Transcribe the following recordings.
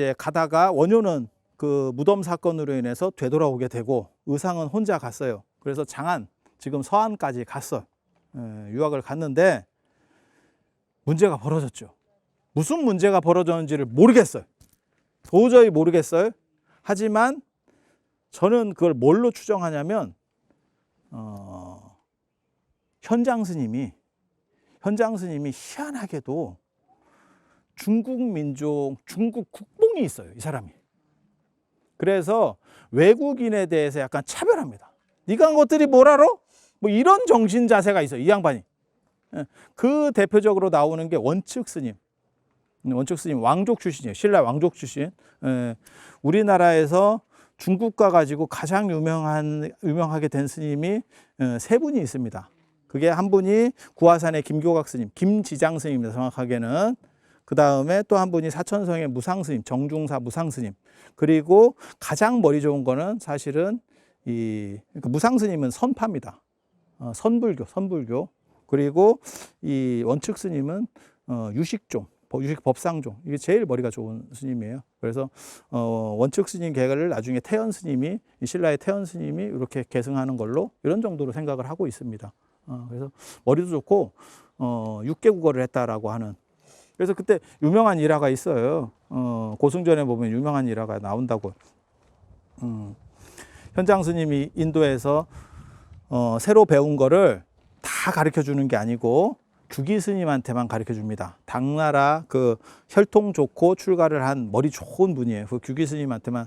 이제 가다가 원효는 그 무덤 사건으로 인해서 되돌아오게 되고 의상은 혼자 갔어요. 그래서 장안, 지금 서안까지 갔어. 유학을 갔는데 문제가 벌어졌죠. 무슨 문제가 벌어졌는지를 모르겠어요. 도저히 모르겠어요. 하지만 저는 그걸 뭘로 추정하냐면 현장 스님이 희한하게도 중국 민족, 중국 국뽕이 있어요, 이 사람이. 그래서 외국인에 대해서 약간 차별합니다. 네가 한 것들이 뭘 알아? 뭐 이런 정신 자세가 있어요, 이 양반이. 그 대표적으로 나오는 게 원측 스님. 원측 스님 왕족 출신이에요. 신라 왕족 출신. 우리나라에서 중국과 가지고 가장 유명하게 된 스님이 세 분이 있습니다. 그게 한 분이 구화산의 김교각 스님, 김지장 스님입니다. 정확하게는. 그 다음에 또 한 분이 사천성의 무상 스님, 정중사 무상 스님. 그리고 가장 머리 좋은 거는 사실은 그러니까 무상 스님은 선파입니다. 선불교. 그리고 이 원측 스님은 유식종, 유식법상종. 이게 제일 머리가 좋은 스님이에요. 그래서 원측 스님 계를 나중에 태연 스님이, 신라의 태연 스님이 이렇게 계승하는 걸로 이런 정도로 생각을 하고 있습니다. 그래서 머리도 좋고 6개 국어를 했다라고 하는. 그래서 그때 유명한 일화가 있어요. 고승전에 보면 유명한 일화가 나온다고. 현장 스님이 인도에서 새로 배운 거를 다 가르쳐 주는 게 아니고 규기 스님한테만 가르쳐 줍니다. 당나라 그 혈통 좋고 출가를 한 머리 좋은 분이에요. 그 규기 스님한테만,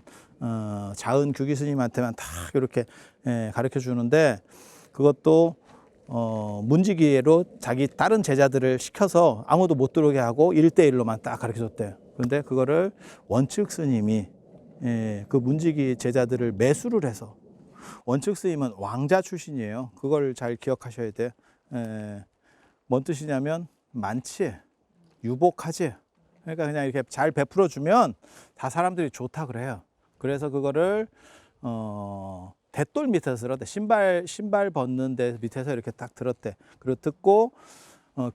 자은 규기 스님한테만 다 이렇게 가르쳐 주는데, 그것도 문지기로 자기 다른 제자들을 시켜서 아무도 못 들어오게 하고 1대1로만 딱 가르쳐 줬대요. 그런데 그거를 원측 스님이 그 문지기 제자들을 매수를 해서, 원측 스님은 왕자 출신이에요. 그걸 잘 기억하셔야 돼요. 뭔 뜻이냐면 많지, 유복하지. 그러니까 그냥 이렇게 잘 베풀어 주면 다 사람들이 좋다 그래요. 그래서 그거를 대돌 밑에서 들었대. 신발 벗는 데 밑에서 이렇게 딱 들었대. 그리고 듣고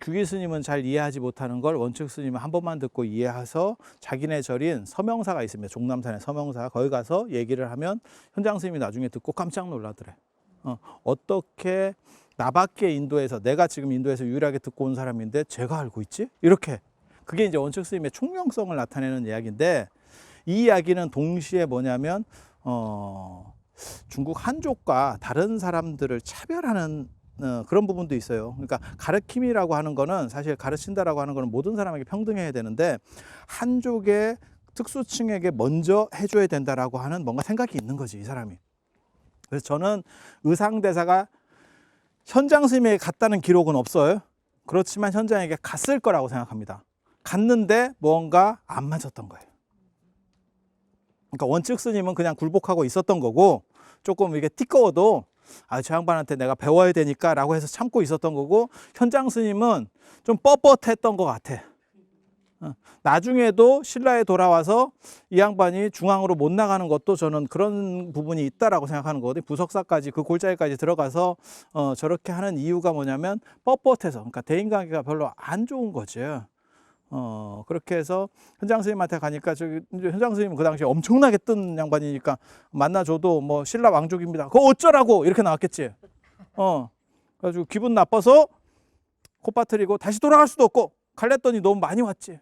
규기 스님은 잘 이해하지 못하는 걸 원측 스님은 한 번만 듣고 이해해서 자기네 절인 서명사가 있습니다. 종남산에 서명사. 거기 가서 얘기를 하면 현장 스님이 나중에 듣고 깜짝 놀라더래. 어떻게 나밖에 인도에서, 내가 지금 인도에서 유일하게 듣고 온 사람인데 제가 알고 있지? 이렇게. 그게 이제 원측 스님의 총명성을 나타내는 이야기인데, 이 이야기는 동시에 뭐냐면 중국 한족과 다른 사람들을 차별하는 그런 부분도 있어요. 그러니까 가르침이라고 하는 거는, 사실 가르친다라고 하는 거는 모든 사람에게 평등해야 되는데 한족의 특수층에게 먼저 해줘야 된다라고 하는 뭔가 생각이 있는 거지, 이 사람이. 그래서 저는 의상대사가 현장 스님에게 갔다는 기록은 없어요. 그렇지만 현장에게 갔을 거라고 생각합니다. 갔는데 뭔가 안 맞았던 거예요. 그러니까 원측 스님은 그냥 굴복하고 있었던 거고, 조금 이게 띠꺼워도 저 양반한테 내가 배워야 되니까 라고 해서 참고 있었던 거고, 현장 스님은 좀 뻣뻣했던 것 같아. 나중에도 신라에 돌아와서 이 양반이 중앙으로 못 나가는 것도 저는 그런 부분이 있다라고 생각하는 거거든요. 부석사까지, 그 골짜기까지 들어가서 저렇게 하는 이유가 뭐냐면 뻣뻣해서, 그러니까 대인관계가 별로 안 좋은 거죠. 그렇게 해서 현장 스님한테 가니까, 현장 스님은 그 당시에 엄청나게 뜬 양반이니까 만나줘도 뭐 신라 왕족입니다, 그거 어쩌라고 이렇게 나왔겠지. 그래가지고 기분 나빠서 콧바트리고 다시 돌아갈 수도 없고 갈랬더니 너무 많이 왔지.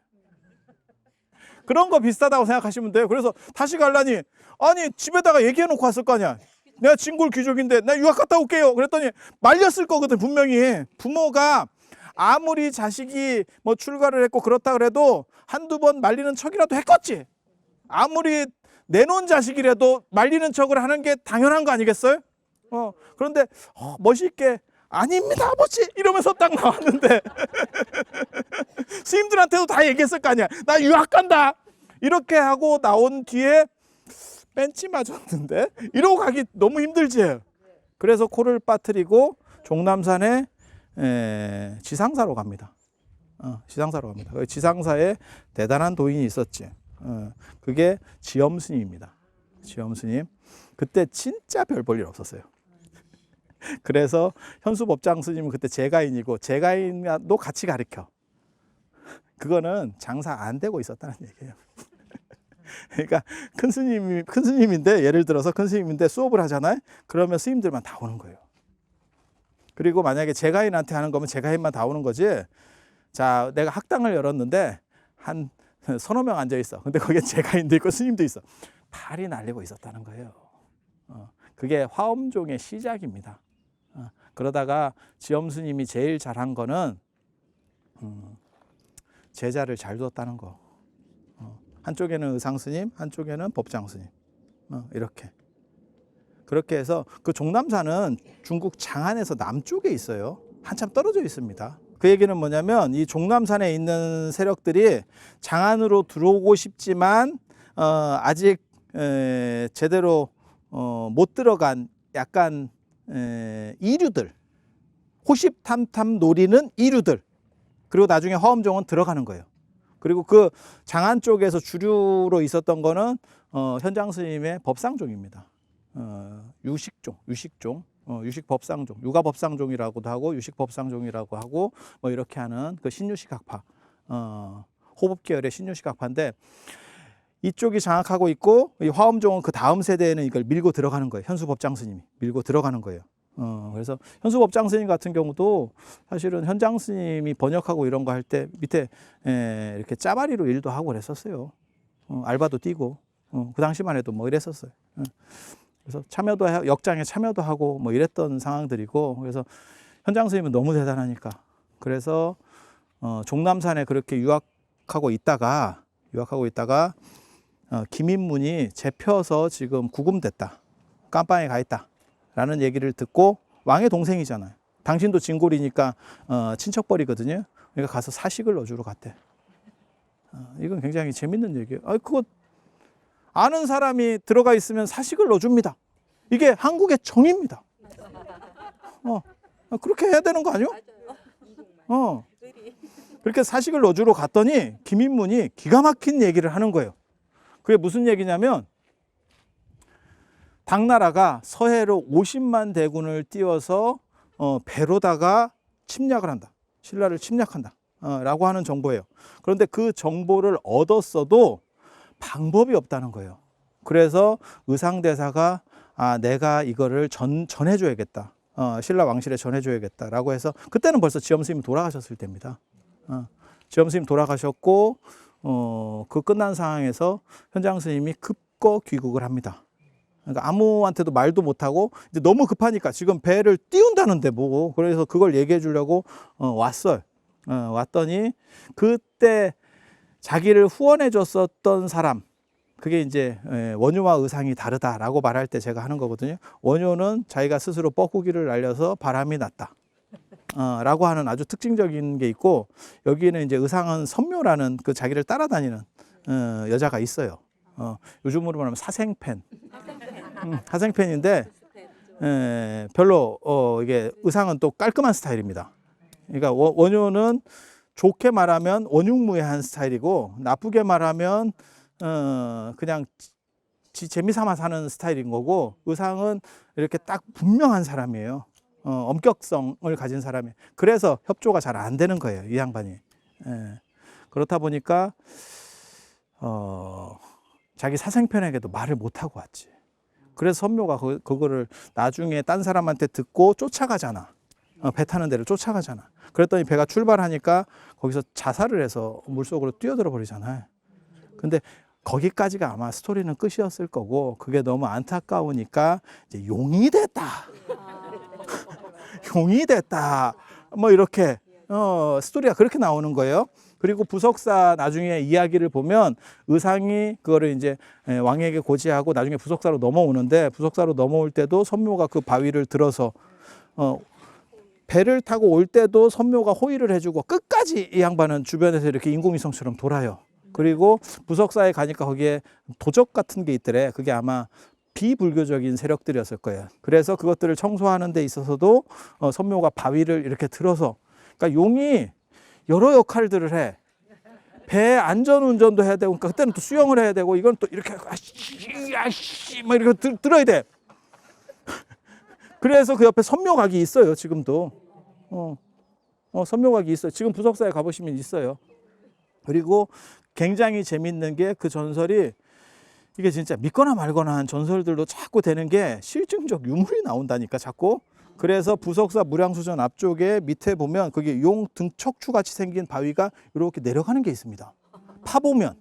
그런 거 비슷하다고 생각하시면 돼요. 그래서 다시 갈라니, 아니 집에다가 얘기해놓고 왔을 거 아니야. 내가 진골 귀족인데 나 유학 갔다 올게요. 그랬더니 말렸을 거거든, 분명히. 부모가 아무리 자식이 뭐 출가를 했고 그렇다 그래도 한두 번 말리는 척이라도 했겠지. 아무리 내놓은 자식이라도 말리는 척을 하는 게 당연한 거 아니겠어요? 그런데 멋있게 아닙니다 아버지 이러면서 딱 나왔는데 스님들한테도 다 얘기했을 거 아니야. 나 유학 간다 이렇게 하고 나온 뒤에 벤치 맞았는데 이러고 가기 너무 힘들지. 그래서 코를 빠뜨리고 종남산에 지상사로 갑니다. 지상사로 갑니다. 지상사에 대단한 도인이 있었지. 그게 지엄스님입니다. 지엄스님. 그때 진짜 별 볼 일 없었어요. 그래서 현수법장 스님은 그때 제가인이고, 제가인도 같이 가르쳐. 그거는 장사 안 되고 있었다는 얘기예요. 그러니까 큰 스님인데 예를 들어서 큰 스님인데 수업을 하잖아요. 그러면 스님들만 다 오는 거예요. 그리고 만약에 제가인한테 하는 거면 제가인만 다 오는 거지. 자, 내가 학당을 열었는데 한 서너 명 앉아 있어. 근데 거기에 제가인도 있고 스님도 있어. 발이 날리고 있었다는 거예요. 그게 화엄종의 시작입니다. 그러다가 지엄 스님이 제일 잘한 거는 제자를 잘 뒀다는 거. 한쪽에는 의상 스님, 한쪽에는 법장 스님. 이렇게. 그렇게 해서 그 종남산은 중국 장안에서 남쪽에 있어요. 한참 떨어져 있습니다. 그 얘기는 뭐냐면 이 종남산에 있는 세력들이 장안으로 들어오고 싶지만 아직 제대로 못 들어간 약간 이류들, 호십탐탐 노리는 이류들, 그리고 나중에 화엄종은 들어가는 거예요. 그리고 그 장안 쪽에서 주류로 있었던 거는 현장 스님의 법상종입니다. 유식종, 유식법상종, 유가법상종이라고도 하고 유식법상종이라고 하고 뭐 이렇게 하는 그 신유식학파, 호법계열의 신유식학파인데 이쪽이 장악하고 있고 이 화엄종은 그 다음 세대에는 이걸 밀고 들어가는 거예요. 현수법장 스님이 밀고 들어가는 거예요. 그래서 현수법장 스님 같은 경우도 사실은 현장 스님이 번역하고 이런 거 할 때 밑에 이렇게 짜바리로 일도 하고 그랬었어요. 알바도 뛰고 그 당시만 해도 뭐 이랬었어요. 그래서 참여도 역장에 참여도 하고 뭐 이랬던 상황들이고, 그래서 현장 스님은 너무 대단하니까 그래서 종남산에 그렇게 유학하고 있다가 김인문이 잡혀서 지금 구금됐다, 깜빵에 가 있다 라는 얘기를 듣고, 왕의 동생이잖아요. 당신도 진골이니까 친척벌이거든요. 그러니까 가서 사식을 넣어주러 갔대. 이건 굉장히 재밌는 얘기예요. 그거 아는 사람이 들어가 있으면 사식을 넣어줍니다. 이게 한국의 정입니다. 그렇게 해야 되는 거 아니요? 그렇게 사식을 넣어주러 갔더니 김인문이 기가 막힌 얘기를 하는 거예요. 그게 무슨 얘기냐면 당나라가 서해로 50만 대군을 띄워서 배로다가 침략을 한다. 신라를 침략한다. 라고 하는 정보예요. 그런데 그 정보를 얻었어도 방법이 없다는 거예요. 그래서 의상대사가 내가 이거를 전해줘야겠다. 신라 왕실에 전해줘야겠다라고 해서, 그때는 벌써 지엄 스님이 돌아가셨을 때입니다. 지엄 스님 돌아가셨고 그 끝난 상황에서 현장 스님이 급거 귀국을 합니다. 그러니까 아무한테도 말도 못하고 이제 너무 급하니까 지금 배를 띄운다는데 뭐, 그래서 그걸 얘기해 주려고 왔어요. 왔더니 그때 자기를 후원해 줬었던 사람, 그게 이제 원효와 의상이 다르다라고 말할 때 제가 하는 거거든요. 원효는 자기가 스스로 뻐꾸기를 날려서 바람이 났다 라고 하는 아주 특징적인 게 있고, 여기는 이제 의상은 선묘라는 그 자기를 따라다니는 여자가 있어요. 요즘으로 말하면 사생팬. 사생팬인데 별로 이게 의상은 또 깔끔한 스타일입니다. 그러니까 원효는 좋게 말하면 원흉무해한 스타일이고, 나쁘게 말하면 그냥 재미삼아 사는 스타일인 거고, 의상은 이렇게 딱 분명한 사람이에요. 엄격성을 가진 사람이에요. 그래서 협조가 잘 안 되는 거예요, 이 양반이. 그렇다 보니까 자기 사생편에게도 말을 못 하고 왔지. 그래서 선묘가 그거를 나중에 딴 사람한테 듣고 쫓아가잖아. 배 타는 데를 쫓아가잖아. 그랬더니 배가 출발하니까 거기서 자살을 해서 물속으로 뛰어들어 버리잖아요. 근데 거기까지가 아마 스토리는 끝이었을 거고, 그게 너무 안타까우니까 이제 용이 됐다. 용이 됐다. 뭐 이렇게 스토리가 그렇게 나오는 거예요. 그리고 부석사 나중에 이야기를 보면 의상이 그거를 이제 왕에게 고지하고 나중에 부석사로 넘어오는데, 부석사로 넘어올 때도 선묘가 그 바위를 들어서 배를 타고 올 때도 선묘가 호의를 해주고, 끝까지 이 양반은 주변에서 이렇게 인공위성처럼 돌아요. 그리고 부석사에 가니까 거기에 도적 같은 게 있더래. 그게 아마 비불교적인 세력들이었을 거예요. 그래서 그것들을 청소하는 데 있어서도 선묘가 바위를 이렇게 들어서, 그러니까 용이 여러 역할들을 해. 배 안전 운전도 해야 되고, 그러니까 그때는 또 수영을 해야 되고, 이건 또 이렇게 뭐 이렇게 들어야 돼. 그래서 그 옆에 선묘각이 있어요, 지금도. 선묘각이 있어요. 지금 부석사에 가보시면 있어요. 그리고 굉장히 재밌는 게 그 전설이 이게 진짜 믿거나 말거나 한 전설들도 자꾸 되는 게 실증적 유물이 나온다니까 자꾸. 그래서 부석사 무량수전 앞쪽에 밑에 보면 그게 용 등척추 같이 생긴 바위가 이렇게 내려가는 게 있습니다. 파보면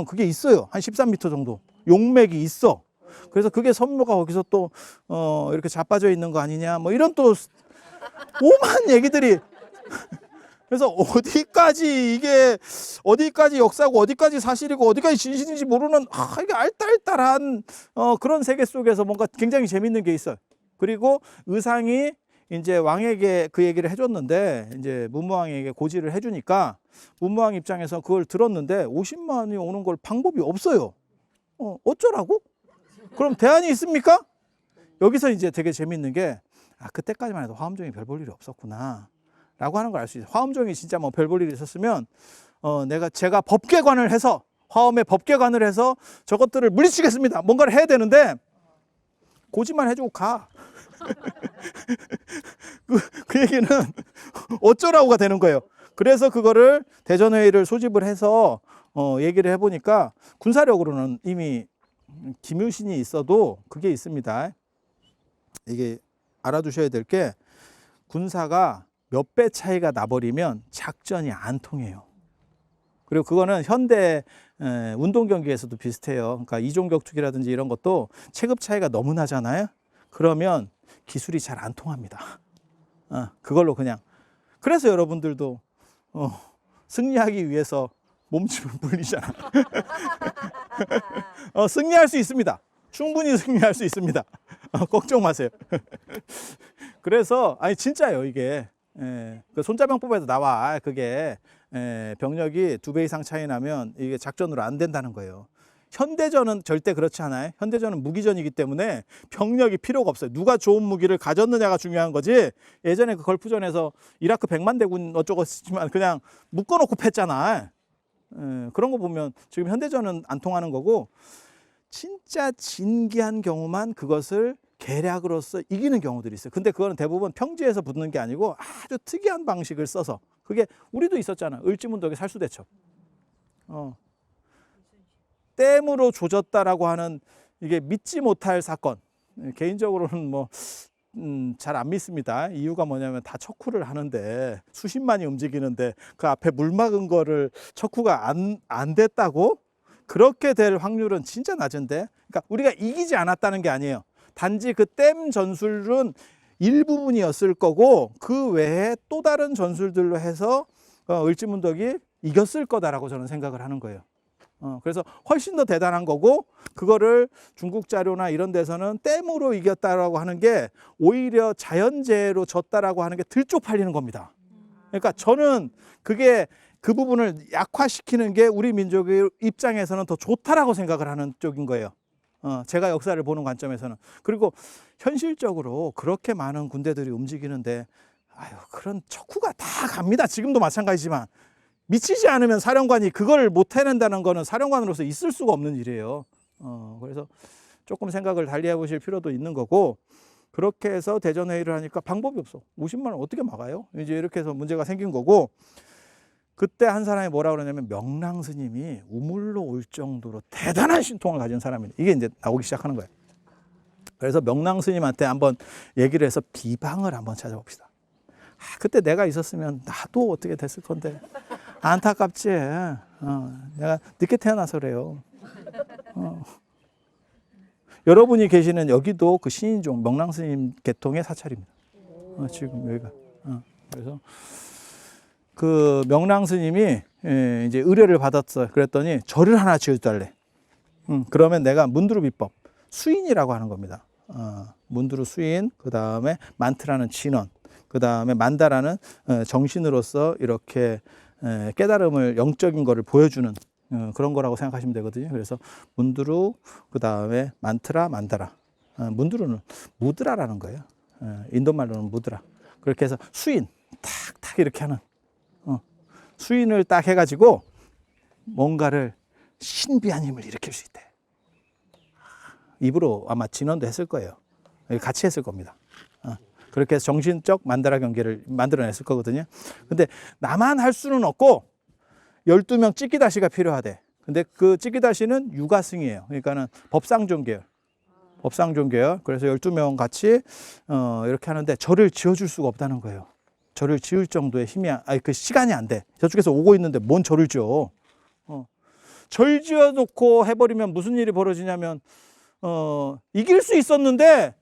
그게 있어요. 한 13m 정도 용맥이 있어. 그래서 그게 선묘가 거기서 또 이렇게 자빠져 있는 거 아니냐 뭐 이런 또 오만 얘기들이. 그래서 어디까지 이게 어디까지 역사고 어디까지 사실이고 어디까지 진실인지 모르는 이게 알딸딸한 그런 세계 속에서 뭔가 굉장히 재밌는 게 있어요. 그리고 의상이 이제 왕에게 그 얘기를 해줬는데 이제 문무왕에게 고지를 해주니까 문무왕 입장에서 그걸 들었는데 50만 원이 오는 걸 방법이 없어요. 어쩌라고? 그럼 대안이 있습니까? 여기서 이제 되게 재밌는 게 그때까지만 해도 화엄종이 별 볼 일이 없었구나 라고 하는 걸 알 수 있어요. 화엄종이 진짜 뭐 별 볼 일이 있었으면 제가 법궤관을 해서 화엄에 법궤관을 해서 저것들을 물리치겠습니다. 뭔가를 해야 되는데 고지만 해주고 가. 그 얘기는 어쩌라고가 되는 거예요. 그래서 그거를 대전회의를 소집을 해서 얘기를 해보니까 군사력으로는 이미 김유신이 있어도 그게 있습니다. 이게 알아두셔야 될 게 군사가 몇 배 차이가 나버리면 작전이 안 통해요. 그리고 그거는 현대 운동 경기에서도 비슷해요. 그러니까 이종격투기라든지 이런 것도 체급 차이가 너무 나잖아요. 그러면 기술이 잘 안 통합니다. 그걸로 그냥. 그래서 여러분들도 승리하기 위해서 몸집을 불리잖아. 승리할 수 있습니다. 충분히 승리할 수 있습니다. 걱정 마세요. 그래서 진짜요 이게. 그 손자병법에도 나와. 그게 병력이 2배 이상 차이 나면 이게 작전으로 안 된다는 거예요. 현대전은 절대 그렇지 않아요. 현대전은 무기전이기 때문에 병력이 필요가 없어요. 누가 좋은 무기를 가졌느냐가 중요한 거지. 예전에 그 걸프전에서 이라크 100만 대군 어쩌고 했지만 그냥 묶어놓고 팼잖아. 그런 거 보면 지금 현대전은 안 통하는 거고, 진짜 진기한 경우만 그것을 계략으로서 이기는 경우들이 있어요. 근데 그거는 대부분 평지에서 붙는 게 아니고 아주 특이한 방식을 써서, 그게 우리도 있었잖아. 을지문덕의 살수대첩. 댐으로 조졌다라고 하는, 이게 믿지 못할 사건. 개인적으로는 뭐 잘 안 믿습니다. 이유가 뭐냐면 다 척후를 하는데 수십만이 움직이는데 그 앞에 물 막은 거를 척후가 안 됐다고? 그렇게 될 확률은 진짜 낮은데. 그러니까 우리가 이기지 않았다는 게 아니에요. 단지 그 댐 전술은 일부분이었을 거고 그 외에 또 다른 전술들로 해서 을지문덕이 이겼을 거다라고 저는 생각을 하는 거예요. 그래서 훨씬 더 대단한 거고, 그거를 중국 자료나 이런 데서는 댐으로 이겼다라고 하는 게 오히려 자연재해로 졌다라고 하는 게 덜 쪽팔리는 겁니다. 그러니까 저는 그게 그 부분을 약화시키는 게 우리 민족의 입장에서는 더 좋다라고 생각을 하는 쪽인 거예요. 제가 역사를 보는 관점에서는. 그리고 현실적으로 그렇게 많은 군대들이 움직이는데 그런 척후가 다 갑니다. 지금도 마찬가지지만 미치지 않으면 사령관이 그걸 못 해낸다는 거는 사령관으로서 있을 수가 없는 일이에요. 그래서 조금 생각을 달리 해보실 필요도 있는 거고, 그렇게 해서 대전회의를 하니까 방법이 없어. 50만 원 어떻게 막아요? 이제 이렇게 해서 문제가 생긴 거고, 그때 한 사람이 뭐라 그러냐면 명랑 스님이 우물로 올 정도로 대단한 신통을 가진 사람이다. 이게 이제 나오기 시작하는 거예요. 그래서 명랑 스님한테 한번 얘기를 해서 비방을 한번 찾아봅시다. 그때 내가 있었으면 나도 어떻게 됐을 건데. 안타깝지. 내가 늦게 태어나서 그래요. 여러분이 계시는 여기도 그 신인종 명랑 스님 계통의 사찰입니다. 지금 여기가. 그래서 그 명랑 스님이 이제 의뢰를 받았어요. 그랬더니 절을 하나 지어달래. 그러면 내가 문두루 비법, 수인이라고 하는 겁니다. 문두루 수인, 그 다음에 만트라는 진원, 그 다음에 만다라는 정신으로서 이렇게 깨달음을, 영적인 거를 보여주는 그런 거라고 생각하시면 되거든요. 그래서 문두루, 그 다음에 만트라, 만다라. 문두루는 무드라라는 거예요. 인도말로는 무드라. 그렇게 해서 수인, 탁탁 이렇게 하는, 수인을 딱 해가지고 뭔가를 신비한 힘을 일으킬 수 있대. 입으로 아마 진원도 했을 거예요. 같이 했을 겁니다. 그렇게 해서 정신적 만다라 경계를 만들어냈을 거거든요. 근데 나만 할 수는 없고 12명 찢기다시가 필요하대. 근데 그 찌기다시는 유가승이에요. 그러니까는 법상종 계열. 법상종 계열. 그래서 12명 같이 이렇게 하는데 절을 지어줄 수가 없다는 거예요. 절을 지을 정도의 힘이 그 시간이 안 돼. 저쪽에서 오고 있는데 뭔 절을 지어? 절 지어놓고 해버리면 무슨 일이 벌어지냐면 이길 수 있었는데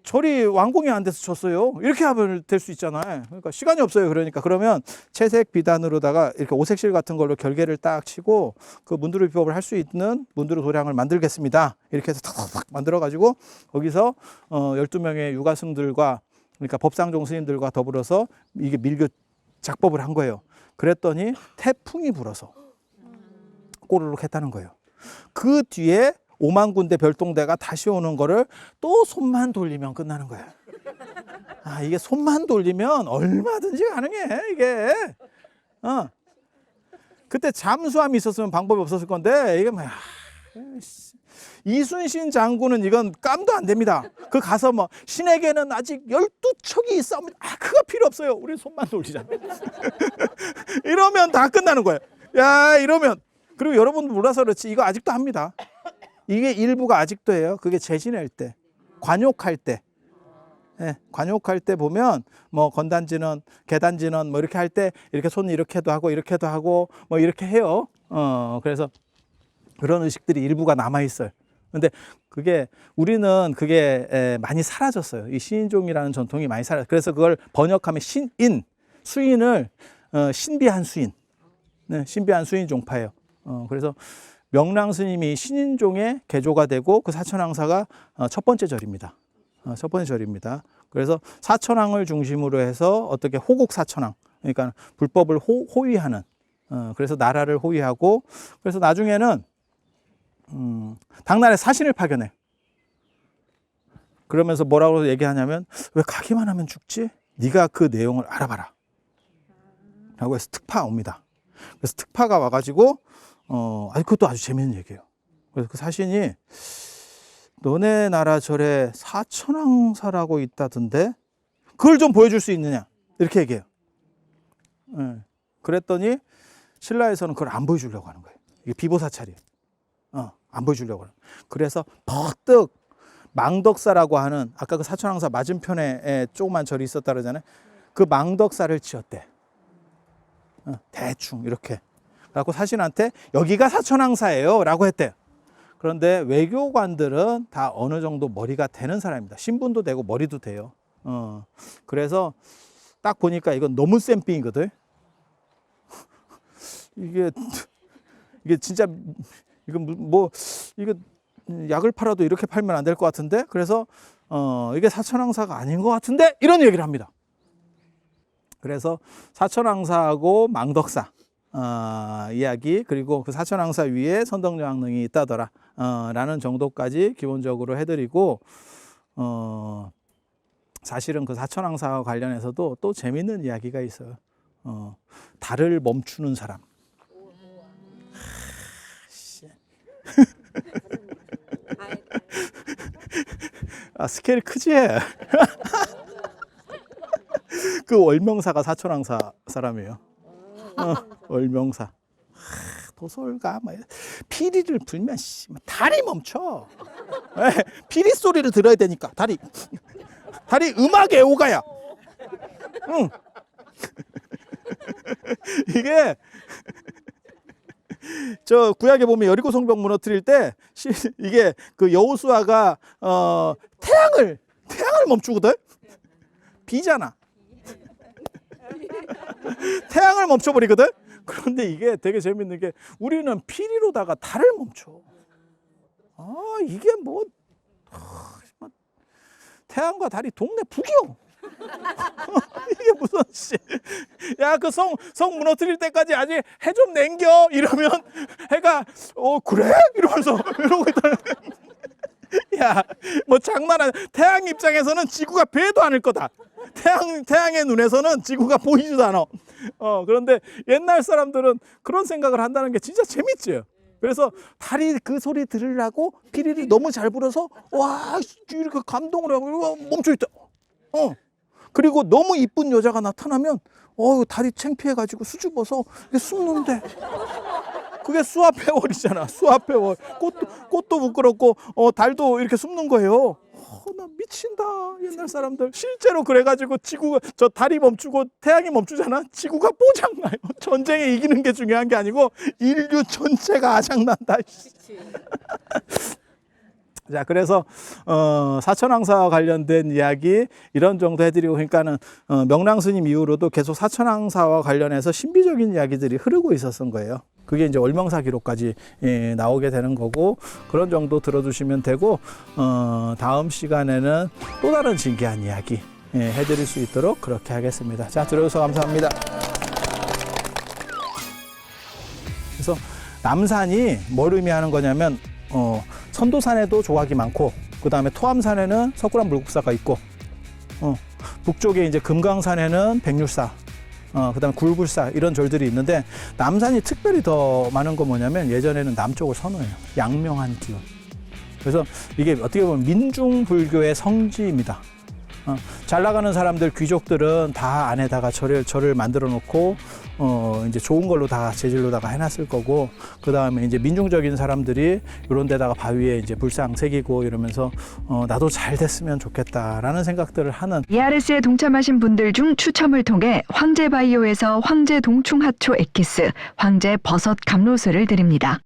절이 완공이 안 돼서 졌어요. 이렇게 하면 될 수 있잖아요. 그러니까 시간이 없어요. 그러니까 그러면 채색 비단으로다가 이렇게 오색실 같은 걸로 결계를 딱 치고 그 문두루 비법을 할 수 있는 문두루 도량을 만들겠습니다. 이렇게 해서 탁탁탁 만들어 가지고 거기서 12명의 유가승들과 그러니까 법상종 스님들과 더불어서 이게 밀교 작법을 한 거예요. 그랬더니 태풍이 불어서 꼬르륵 했다는 거예요. 그 뒤에 5만 군데 별동대가 다시 오는 거를 또 손만 돌리면 끝나는 거예요. 이게 손만 돌리면 얼마든지 가능해, 이게. 그때 잠수함이 있었으면 방법이 없었을 건데, 이게 뭐야. 이순신 장군은 이건 깜도 안 됩니다. 그 가서 뭐, 신에게는 아직 12척이 있사옵니다. 그거 필요 없어요. 우리 손만 돌리자. 이러면 다 끝나는 거예요. 야, 이러면. 그리고 여러분 몰라서 그렇지, 이거 아직도 합니다. 이게 일부가 아직도 해요. 그게 제지낼 때, 관욕할 때. 관욕할 때 보면 뭐 건단지는, 계단지는 뭐 이렇게 할 때 이렇게 손 이렇게도 하고 뭐 이렇게 해요. 그래서 그런 의식들이 일부가 남아 있어요. 근데 그게 우리는 그게 많이 사라졌어요. 이 신인종이라는 전통이 많이 사라졌어요. 그래서 그걸 번역하면 신인, 수인을 신비한 수인, 신비한 수인 종파예요. 그래서 명랑 스님이 신인종의 개조가 되고 그 사천왕사가 첫 번째 절입니다. 첫 번째 절입니다. 그래서 사천왕을 중심으로 해서 어떻게 호국 사천왕, 그러니까 불법을 호위하는, 그래서 나라를 호위하고, 그래서 나중에는 당나라에 사신을 파견해. 그러면서 뭐라고 얘기하냐면, 왜 가기만 하면 죽지? 네가 그 내용을 알아봐라. 라고 해서 특파 옵니다. 그래서 특파가 와가지고 그것도 아주 재밌는 얘기예요. 그래서 그 사신이 너네 나라 절에 사천왕사라고 있다던데 그걸 좀 보여줄 수 있느냐 이렇게 얘기해요. 그랬더니 신라에서는 그걸 안 보여주려고 하는 거예요. 이게 비보사찰이에요. 안 보여주려고 하는 거예요. 그래서 퍼뜩 망덕사라고 하는 아까 그 사천왕사 맞은편에 조그만 절이 있었다 그러잖아요. 그 망덕사를 지었대. 대충 이렇게. 그래서 사신한테 여기가 사천왕사예요 라고 했대요. 그런데 외교관들은 다 어느 정도 머리가 되는 사람입니다. 신분도 되고 머리도 돼요. 그래서 딱 보니까 이건 너무 센 삥이거든. 이게 진짜 이거 약을 팔아도 이렇게 팔면 안 될 것 같은데. 그래서 이게 사천왕사가 아닌 것 같은데 이런 얘기를 합니다. 그래서 사천왕사하고 망덕사 이야기, 그리고 그 사천왕사 위에 선덕여왕릉이 있다더라 라는 정도까지 기본적으로 해드리고, 사실은 그 사천왕사와 관련해서도 또 재밌는 이야기가 있어요. 달을 멈추는 사람. 스케일 크지? 그 월명사가 사천왕사 사람이에요. 월명사. 도솔가 피리를 불면 달이 멈춰. 피리 소리를 들어야 되니까 달이 음악 애호가야. 응. 이게 저 구약에 보면 여리고 성벽 무너뜨릴 때 이게 그 여호수아가 태양을 멈추거든. 비잖아. 태양을 멈춰버리거든. 그런데 이게 되게 재밌는 게 우리는 피리로다가 달을 멈춰. 이게 뭐 태양과 달이 동네 북이요. 이게 무슨 야, 그 성 무너뜨릴 때까지 아직 해 좀 냉겨 이러면 해가 그래? 이러면서 이러고 있다는. 야, 뭐 장난하냐. 태양 입장에서는 지구가 배도 않을 거다. 태양의 눈에서는 지구가 보이지도 않아. 그런데 옛날 사람들은 그런 생각을 한다는 게 진짜 재밌지. 그래서 달이 그 소리 들으려고 피리를 너무 잘 불어서 와 이렇게 감동을 하고 멈춰있다. 그리고 너무 이쁜 여자가 나타나면 달이 창피해가지고 수줍어서 숨는데. 그게 수압회월이잖아. 수압회월. 꽃도 부끄럽고 달도 이렇게 숨는 거예요. 나 미친다. 옛날 사람들 실제로 그래가지고 지구가 저 달이 멈추고 태양이 멈추잖아. 지구가 뽀장나요. 전쟁에 이기는 게 중요한 게 아니고 인류 전체가 아장난다. 자, 그래서 사천왕사와 관련된 이야기 이런 정도 해드리고, 그러니까는 명랑스님 이후로도 계속 사천왕사와 관련해서 신비적인 이야기들이 흐르고 있었던 거예요. 그게 이제 월명사 기록까지 나오게 되는 거고, 그런 정도 들어두시면 되고, 다음 시간에는 또 다른 진기한 이야기 해드릴 수 있도록 그렇게 하겠습니다. 자, 들어주셔서 감사합니다. 그래서 남산이 뭘 의미하는 거냐면, 선도산에도 조각이 많고, 그 다음에 토암산에는 석굴암 불국사가 있고, 북쪽에 이제 금강산에는 백률사, 그 다음에 굴불사, 이런 절들이 있는데, 남산이 특별히 더 많은 건 뭐냐면, 예전에는 남쪽을 선호해요. 양명한 기운. 그래서 이게 어떻게 보면 민중불교의 성지입니다. 잘 나가는 사람들, 귀족들은 다 안에다가 절을 만들어 놓고, 이제 좋은 걸로 다 재질로다가 해놨을 거고, 그 다음에 이제 민중적인 사람들이 이런 데다가 바위에 이제 불상 새기고 이러면서, 나도 잘 됐으면 좋겠다라는 생각들을 하는. ERS에 동참하신 분들 중 추첨을 통해 황제바이오에서 황제 동충하초 엑기스, 황제 버섯 감로스를 드립니다.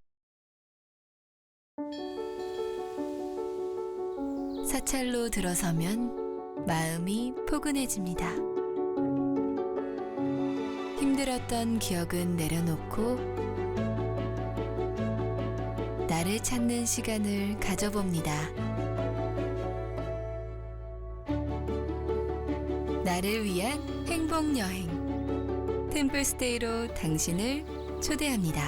사찰로 들어서면 마음이 포근해집니다. 힘들었던 기억은 내려놓고 나를 찾는 시간을 가져봅니다. 나를 위한 행복 여행 템플스테이로 당신을 초대합니다.